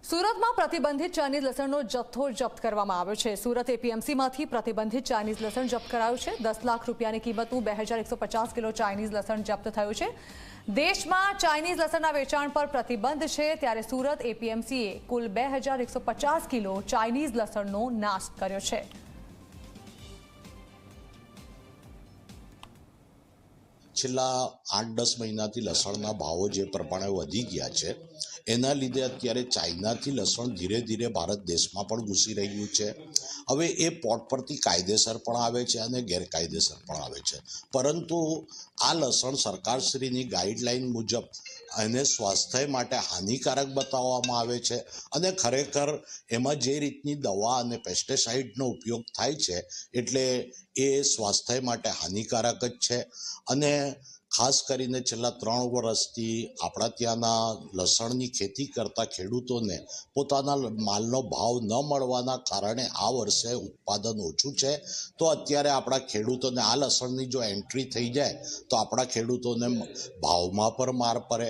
સુરતમાં પ્રતિબંધિત ચાઇનીઝ લસણનો જથ્થો જપ્ત કરવામાં આવ્યો છે। સુરત એપીએમસીમાંથી પ્રતિબંધિત ચાઇનીઝ લસણ જપ્ત કરાયું છે। 10 લાખ રૂપિયાની કિંમતનું 2150 કિલો ચાઇનીઝ લસણ જપ્ત થયું છે। દેશમાં ચાઇનીઝ લસણના વેચાણ પર પ્રતિબંધ છે, ત્યારે સુરત એપીએમસીએ કુલ 2150 કિલો ચાઇનીઝ લસણનો નાશ કર્યો છે। છેલ્લા 8-10 મહિનાથી લસણના ભાવો જે પ્રમાણે વધી ગયા છે એના લીધે અત્યારે ચાઇનાથી લસણ ધીરે ધીરે ભારત દેશમાં પણ ઘૂસી રહ્યું છે। હવે એ પોર્ટ પરથી કાયદેસર પણ આવે છે અને ગેરકાયદેસર પણ આવે છે, પરંતુ આ લસણ સરકારશ્રીની ગાઈડલાઈન મુજબ એને સ્વાસ્થ્ય માટે હાનિકારક બતાવવામાં આવે છે અને ખરેખર એમાં જે રીતની દવા અને પેસ્ટિસાઇડનો ઉપયોગ થાય છે એટલે એ સ્વાસ્થ્ય માટે હાનિકારક જ છે। અને ખાસ કરીને છેલ્લા 3 વર્ષથી આપણા ત્યાંના લસણની ખેતી કરતા ખેડૂતોને પોતાના માલનો ભાવ ન મળવાના કારણે આ વર્ષે ઉત્પાદન ઓછું છે। તો અત્યારે આપણા ખેડૂતોને આ લસણની જો એન્ટ્રી થઈ જાય તો આપણા ખેડૂતોને ભાવમાં પણ માર પડે।